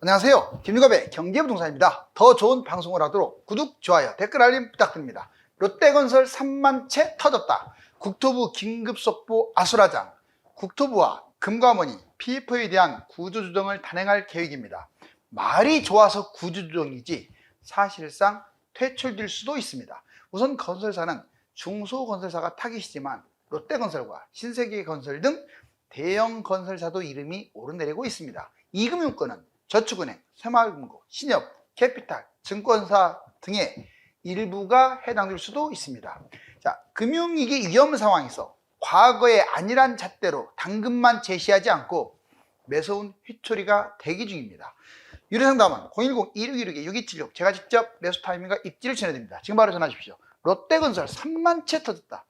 안녕하세요. 김유갑의 경제부동산입니다. 더 좋은 방송을 하도록 구독, 좋아요, 댓글 알림 부탁드립니다. 롯데건설 3만 채 터졌다. 국토부 긴급속보 아수라장. 국토부와 금감원이 PF에 대한 구조조정을 단행할 계획입니다. 말이 좋아서 구조조정이지 사실상 퇴출될 수도 있습니다. 우선 건설사는 중소건설사가 타깃이지만 롯데건설과 신세계건설 등 대형 건설사도 이름이 오르내리고 있습니다. 이 금융권은 저축은행, 새마을금고, 신협, 캐피탈, 증권사 등의 일부가 해당될 수도 있습니다. 자, 금융위기 위험 상황에서 과거의 안일한 잣대로 당근만 제시하지 않고 매서운 회초리가 대기 중입니다. 유료상담은 010-2616-6276 제가 직접 레스타임과 입지를 전해드립니다. 지금 바로 전화 주십시오. 롯데건설 3만 채 터졌다.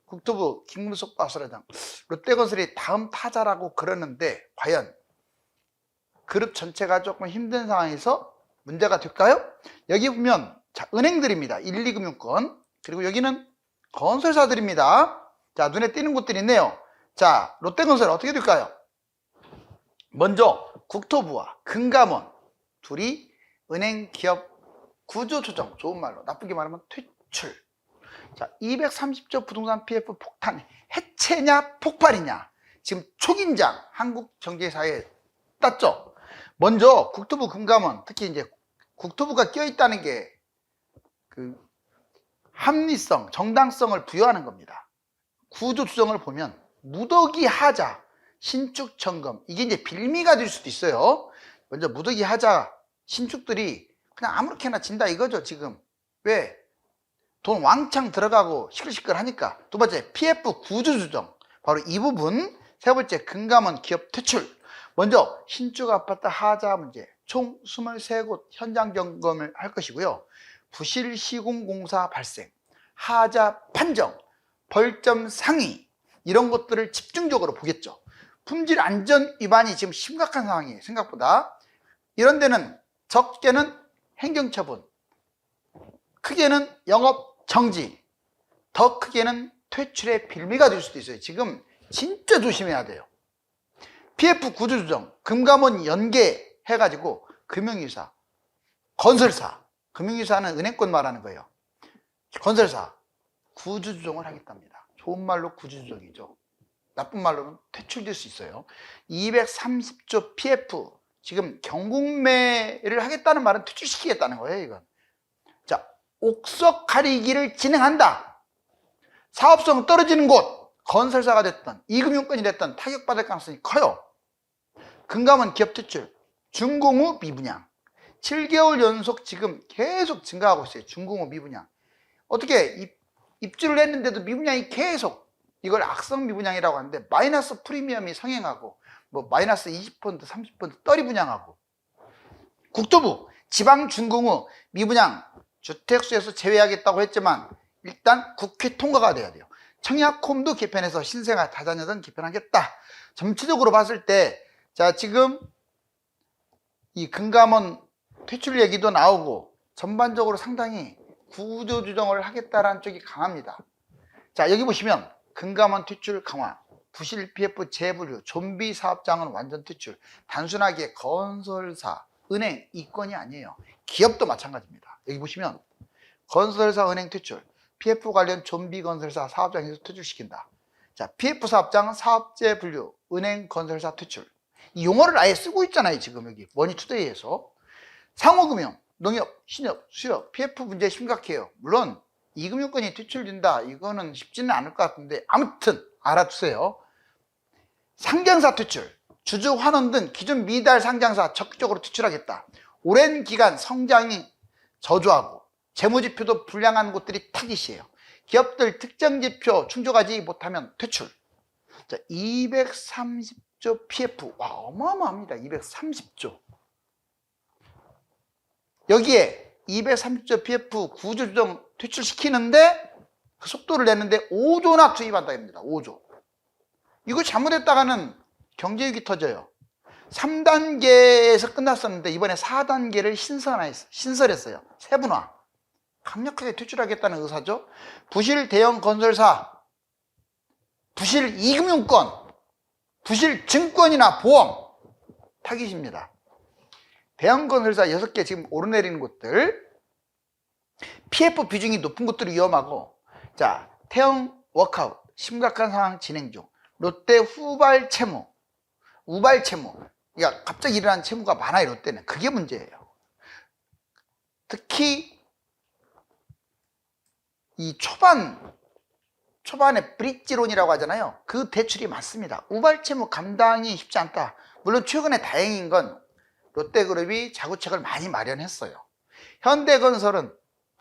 국토부 긴급속보 아수라장. 롯데건설이 다음 타자라고 그러는데 과연 그룹 전체가 조금 힘든 상황에서 문제가 될까요? 여기 보면 자, 은행들입니다. 1, 2금융권. 그리고 여기는 건설사들입니다. 자, 눈에 띄는 곳들이 있네요. 자, 롯데건설 어떻게 될까요? 먼저 국토부와 금감원 둘이 은행 기업 구조조정, 좋은 말로 나쁘게 말하면 퇴출. 자, 230조 부동산 PF 폭탄, 해체냐 폭발이냐. 지금 초긴장 한국 정치사회에 땄죠. 먼저 국토부 금감원, 특히 이제 국토부가 껴있다는 게 그 합리성, 정당성을 부여하는 겁니다. 구조조정을 보면 무더기 하자, 신축 점검, 이게 이제 빌미가 될 수도 있어요. 먼저 무더기 하자, 신축들이 그냥 아무렇게나 진다 이거죠. 지금 왜? 돈 왕창 들어가고 시끌시끌 하니까. 두 번째 PF 구조조정, 바로 이 부분. 세 번째 금감원 기업 퇴출. 먼저 신축 아파트 하자 문제, 총 23곳 현장 점검을 할 것이고요. 부실 시공공사 발생, 하자 판정, 벌점 상위, 이런 것들을 집중적으로 보겠죠. 품질 안전 위반이 지금 심각한 상황이에요. 생각보다. 이런 데는 적게는 행정처분, 크게는 영업 정지, 더 크게는 퇴출의 빌미가 될 수도 있어요. 지금 진짜 조심해야 돼요. PF 구조조정, 금감원 연계해가지고 금융회사, 건설사, 금융회사는 은행권 말하는 거예요. 건설사, 구조조정을 하겠답니다. 좋은 말로 구조조정이죠. 나쁜 말로는 퇴출될 수 있어요. 230조 PF, 지금 경국매를 하겠다는 말은 퇴출시키겠다는 거예요, 이건. 자, 옥석 가리기를 진행한다. 사업성 떨어지는 곳, 건설사가 됐든 이금융권이 됐든 타격받을 가능성이 커요. 금감원 기업 퇴출, 준공후 미분양. 7개월 연속 지금 계속 증가하고 있어요. 준공후 미분양. 어떻게 입주를 했는데도 미분양이 계속, 이걸 악성 미분양이라고 하는데 마이너스 프리미엄이 성행하고 뭐 마이너스 20%, 30% 떨이 분양하고. 국토부 지방 준공후 미분양 주택수에서 제외하겠다고 했지만 일단 국회 통과가 돼야 돼요. 청약홈도 개편해서 신생아 다자녀든 개편하겠다. 전체적으로 봤을 때 자, 지금 이 금감원 퇴출 얘기도 나오고 전반적으로 상당히 구조조정을 하겠다라는 쪽이 강합니다. 자, 여기 보시면 금감원 퇴출 강화, 부실 PF 재분류, 좀비 사업장은 완전 퇴출. 단순하게 건설사, 은행 이건이 아니에요. 기업도 마찬가지입니다. 여기 보시면 건설사, 은행 퇴출, PF 관련 좀비 건설사 사업장에서 퇴출시킨다. 자, PF 사업장은 사업재 분류, 은행 건설사 퇴출. 이 용어를 아예 쓰고 있잖아요. 지금 여기 머니투데이에서. 상호금융, 농협, 신협, 수협, PF 문제 심각해요. 물론 이금융권이 퇴출된다, 이거는 쉽지는 않을 것 같은데 아무튼 알아두세요. 상장사 퇴출, 주주 환원 등 기존 미달 상장사 적극적으로 퇴출하겠다. 오랜 기간 성장이 저조하고 재무지표도 불량한 곳들이 타깃이에요. 기업들 특정 지표 충족하지 못하면 퇴출. 자, 230조 PF, 와, 어마어마합니다. 230조. 여기에 230조 PF 구조조정 퇴출시키는데 그 속도를 내는데 5조나 투입한다 입니다. 5조. 이거 잘못했다가는 경제위기 터져요. 3단계에서 끝났었는데 이번에 4단계를 신설했어요. 세분화. 강력하게 퇴출하겠다는 의사죠. 부실 대형 건설사, 부실 이금융권, 부실 증권이나 보험 타깃입니다. 대형건설사 6개 지금 오르내리는 곳들, PF 비중이 높은 곳들이 위험하고, 자, 태형 워크아웃 심각한 상황 진행 중. 롯데 후발 채무, 우발 채무, 그러니까 갑자기 일어난 채무가 많아요. 롯데는 그게 문제예요. 특히 이 초반에 브릿지론이라고 하잖아요. 그 대출이 많습니다. 우발 채무 감당이 쉽지 않다. 물론 최근에 다행인 건 롯데그룹이 자구책을 많이 마련했어요. 현대건설은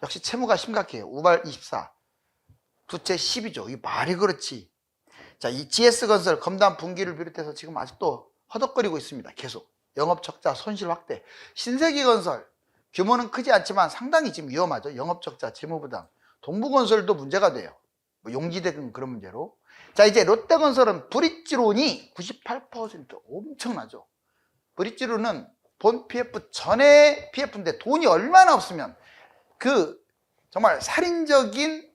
역시 채무가 심각해요. 우발 24, 부채 12조. 이 말이 그렇지. 자, 이 GS건설 검단 분기를 비롯해서 지금 아직도 허덕거리고 있습니다. 계속 영업적자 손실 확대. 신세계건설 규모는 크지 않지만 상당히 지금 위험하죠. 영업적자 재무부담. 동부건설도 문제가 돼요. 뭐 용지대 등 그런 문제로. 자, 이제 롯데건설은 브릿지론이 98% 엄청나죠. 브릿지론은 본 PF 전에 PF인데 돈이 얼마나 없으면 그 정말 살인적인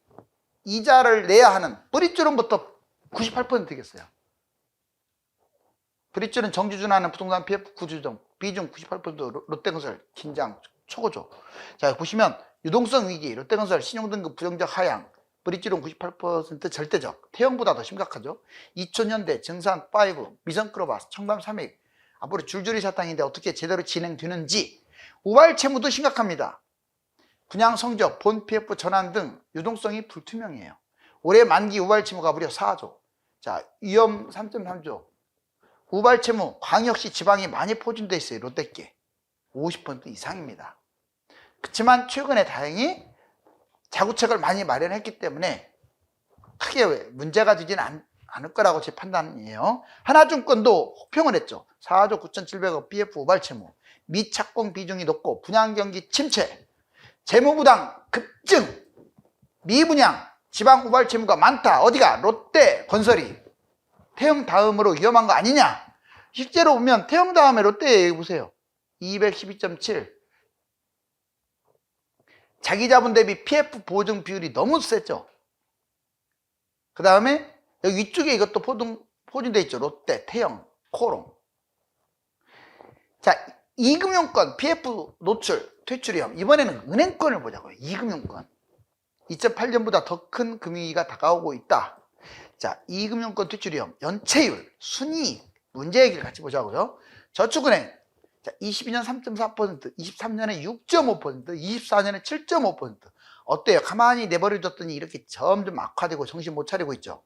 이자를 내야 하는 브릿지론부터 98%겠어요. 브릿지론 정주준하는 부동산 PF 구조정 비중 98% 롯데건설 긴장 초고죠. 자, 보시면 유동성 위기, 롯데건설 신용등급 부정적 하향, 브릿지론 98% 절대적, 태형보다 더 심각하죠. 2000년대 증산 5, 미성크로바스, 청담 3익, 앞으로 줄줄이 사탕인데 어떻게 제대로 진행되는지. 우발 채무도 심각합니다. 분양 성적, 본 PF 전환 등 유동성이 불투명해요. 올해 만기 우발 채무가 무려 4조. 자, 위험 3.3조. 우발 채무, 광역시 지방이 많이 포진돼 있어요. 롯데께 50% 이상입니다. 그렇지만 최근에 다행히 자구책을 많이 마련했기 때문에 크게 문제가 되지는 않을 거라고 제 판단이에요. 하나증권도 혹평을 했죠. 4조 9,700억 BF 우발 채무, 미착공 비중이 높고 분양 경기 침체, 재무부담 급증, 미분양, 지방 우발 채무가 많다. 어디가? 롯데 건설이 태형 다음으로 위험한 거 아니냐? 실제로 보면 태형 다음에 롯데 보세요. 212.7. 자기 자본 대비 PF 보증 비율이 너무 세죠. 그 다음에 여기 위쪽에 이것도 포진돼 있죠. 롯데, 태형, 코롱. 자, 이금융권 PF 노출, 퇴출 위험. 이번에는 은행권을 보자고요. 이금융권. 2008년보다 더 큰 금융위기가 다가오고 있다. 자, 이금융권 퇴출 위험, 연체율, 순이익, 문제 얘기를 같이 보자고요. 저축은행, 자, 22년 3.4%, 23년에 6.5%, 24년에 7.5%. 어때요? 가만히 내버려뒀더니 이렇게 점점 악화되고 정신 못 차리고 있죠.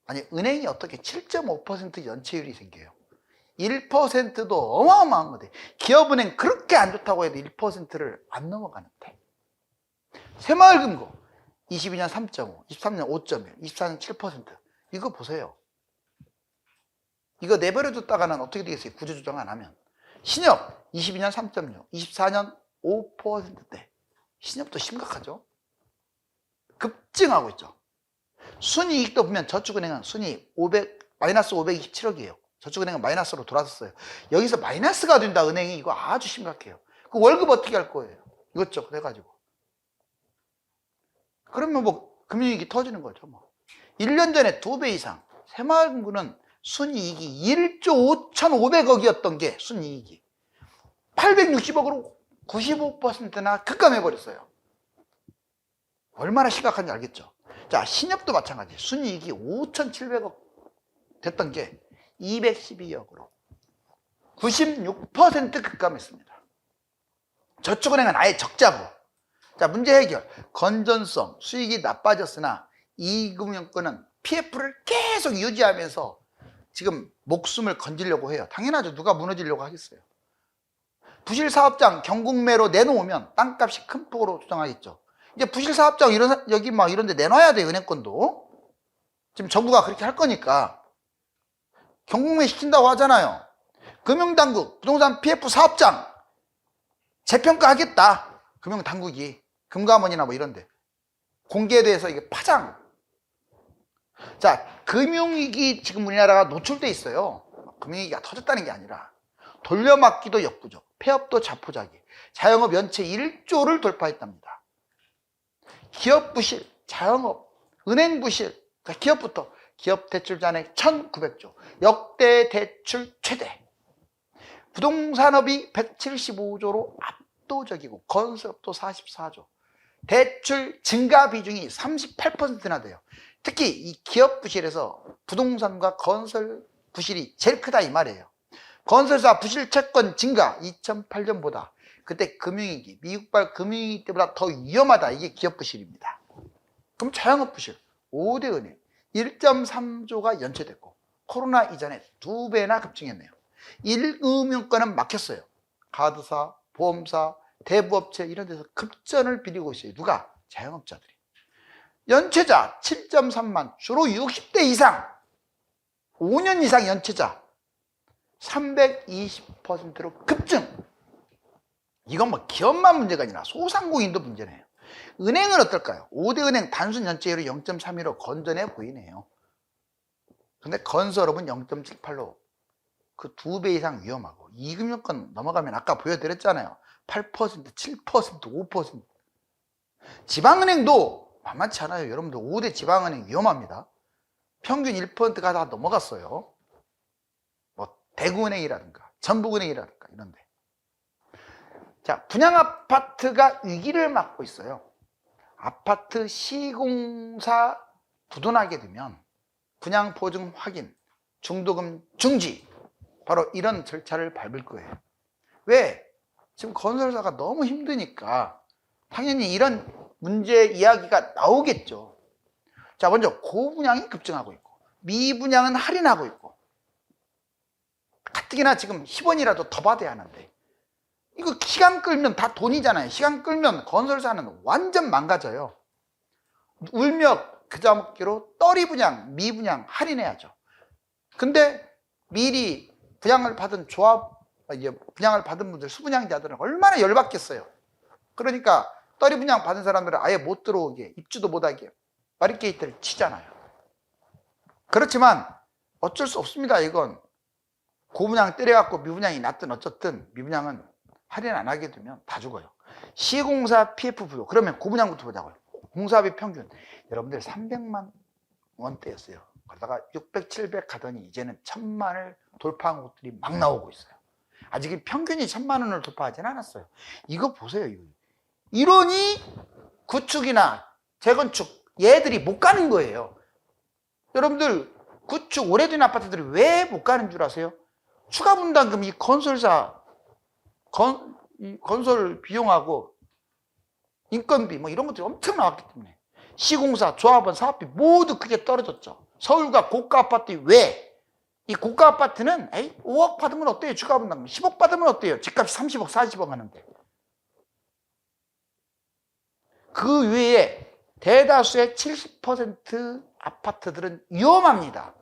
아니, 은행이 어떻게 7.5% 연체율이 생겨요? 1%도 어마어마한 거대. 기업은행 그렇게 안 좋다고 해도 1%를 안 넘어가는데. 새마을금고 22년 3.5, 23년 5.1, 24년 7%. 이거 보세요. 이거 내버려뒀다가는 어떻게 되겠어요? 구조조정 안 하면. 신협 22년 3.6, 24년 5%대. 신협도 심각하죠. 급증하고 있죠. 순이익도 보면 저축은행은 순이익 마이너스 527억이에요. 저축은행은 마이너스로 돌아섰어요. 여기서 마이너스가 된다, 은행이. 이거 아주 심각해요. 그 월급 어떻게 할 거예요? 이것저것 해가지고. 그러면 뭐 금융위기 터지는 거죠. 뭐 1년 전에 2배 이상. 새마을금고는 순이익이 1조 5,500억이었던 게 순이익이 860억으로 95%나 급감해버렸어요. 얼마나 심각한지 알겠죠. 자, 신협도 마찬가지. 순이익이 5,700억 됐던 게 212억으로 96% 급감했습니다. 저축은행은 아예 적자고. 자, 문제 해결. 건전성, 수익이 나빠졌으나 이금융권은 PF를 계속 유지하면서 지금 목숨을 건지려고 해요. 당연하죠. 누가 무너지려고 하겠어요. 부실사업장 경국매로 내놓으면 땅값이 큰 폭으로 조정하겠죠. 이제 부실사업장 여기 막 이런 데 내놔야 돼요. 은행권도. 지금 정부가 그렇게 할 거니까. 경국매 시킨다고 하잖아요. 금융당국, 부동산 PF 사업장 재평가 하겠다. 금융당국이. 금감원이나 뭐 이런데. 공개에 대해서 이게 파장. 자, 금융위기 지금 우리나라가 노출돼 있어요. 금융위기가 터졌다는 게 아니라 돌려막기도 역부족, 폐업도 자포자기, 자영업 연체 1조를 돌파했답니다. 기업 부실, 자영업, 은행 부실, 그러니까 기업부터 기업 대출 잔액 1,900조, 역대 대출 최대. 부동산업이 175조로 압도적이고 건설업도 44조. 대출 증가 비중이 38%나 돼요. 특히 이 기업 부실에서 부동산과 건설 부실이 제일 크다 이 말이에요. 건설사 부실 채권 증가 2008년보다 그때 금융위기, 미국발 금융위기 때보다 더 위험하다. 이게 기업 부실입니다. 그럼 자영업 부실 5대 은행 1.3조가 연체됐고 코로나 이전에 2배나 급증했네요. 1금융권은 막혔어요. 카드사, 보험사, 대부업체 이런 데서 급전을 비리고 있어요. 누가? 자영업자들이. 연체자 7.3만, 주로 60대 이상 5년 이상 연체자 320%로 급증. 이건 뭐 기업만 문제가 아니라 소상공인도 문제네요. 은행은 어떨까요? 5대 은행 단순 연체율이 0.32로 건전해 보이네요. 근데 건설업은 0.78로 그 2배 이상 위험하고, 이금융권 넘어가면 아까 보여드렸잖아요. 8%, 7%, 5%. 지방은행도 만만치 않아요. 여러분들 5대 지방은행 위험합니다. 평균 1%가 다 넘어갔어요. 뭐 대구은행이라든가 전북은행이라든가 이런데. 자, 분양아파트가 위기를 맞고 있어요. 아파트 시공사 부도나게 되면 분양보증 확인, 중도금 중지, 바로 이런 절차를 밟을 거예요. 왜? 지금 건설사가 너무 힘드니까 당연히 이런 문제 이야기가 나오겠죠. 자, 먼저 고분양이 급증하고 있고 미분양은 할인하고 있고, 가뜩이나 지금 10원이라도 더 받아야 하는데 이거 시간 끌면 다 돈이잖아요. 시간 끌면 건설사는 완전 망가져요. 울며 겨자 먹기로 떨이 분양, 미분양 할인해야죠. 근데 미리 분양을 받은 분양을 받은 분들, 수분양자들은 얼마나 열받겠어요. 그러니까 떨이 분양 받은 사람들은 아예 못 들어오게, 입주도 못하게 바리케이트를 치잖아요. 그렇지만 어쩔 수 없습니다. 이건 고분양 때려갖고 미분양이 났든 어쨌든 미분양은 할인 안 하게 되면 다 죽어요. 시공사 PF 부요. 그러면 고분양부터 보자고요. 공사비 평균 여러분들 300만 원대였어요. 그러다가 600, 700 가더니 이제는 1000만을 돌파한 곳들이 막 나오고 있어요. 아직은 평균이 1000만 원을 돌파하진 않았어요. 이거 보세요. 이러니 구축이나 재건축 얘들이 못 가는 거예요. 여러분들 구축 오래된 아파트들이 왜 못 가는 줄 아세요? 추가 분담금, 이 건설사 건설 비용하고 인건비 뭐 이런 것들이 엄청 나왔기 때문에 시공사, 조합원, 사업비 모두 크게 떨어졌죠. 서울과 고가 아파트 왜? 이 고가 아파트는 5억 받으면 어때요? 추가 분담금 10억 받으면 어때요? 집값이 30억, 40억 하는데. 그 외에 대다수의 70% 아파트들은 위험합니다.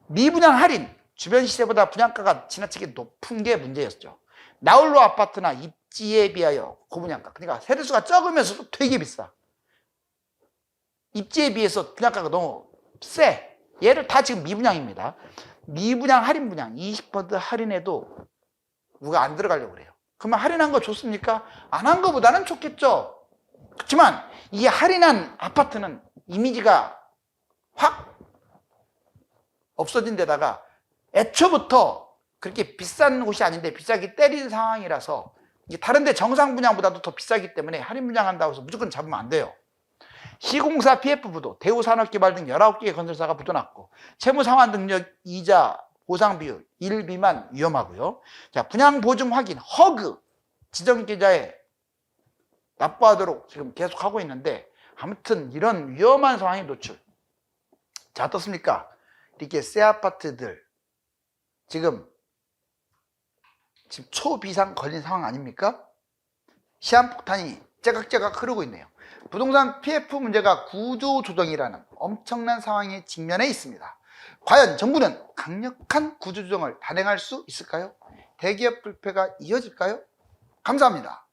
미분양 할인, 주변 시세보다 분양가가 지나치게 높은 게 문제였죠. 나홀로 아파트나 입지에 비하여 고분양가, 그러니까 세대수가 적으면서도 되게 비싸. 입지에 비해서 분양가가 너무 세. 얘를 다 지금 미분양입니다. 미분양, 할인 분양 20% 할인해도 누가 안 들어가려고 그래요. 그러면 할인한 거 좋습니까? 안 한 거보다는 좋겠죠. 그렇지만 이 할인한 아파트는 이미지가 확 없어진 데다가 애초부터 그렇게 비싼 곳이 아닌데 비싸게 때린 상황이라서 다른 데 정상 분양보다도 더 비싸기 때문에 할인 분양한다고 해서 무조건 잡으면 안 돼요. 시공사 PF부도, 대우산업개발 등 19개의 건설사가 부도났고, 채무상환 능력, 이자, 보상 비율 1 미만 위험하고요. 자, 분양 보증 확인, 허그, 지정계좌에 납부하도록 지금 계속 하고 있는데, 아무튼 이런 위험한 상황에 노출. 자, 어떻습니까? 이렇게 새 아파트들 지금 초비상 걸린 상황 아닙니까? 시한폭탄이 째깍째깍 흐르고 있네요. 부동산 PF 문제가 구조조정이라는 엄청난 상황에 직면해 있습니다. 과연 정부는 강력한 구조조정을 단행할 수 있을까요? 대기업 불패가 이어질까요? 감사합니다.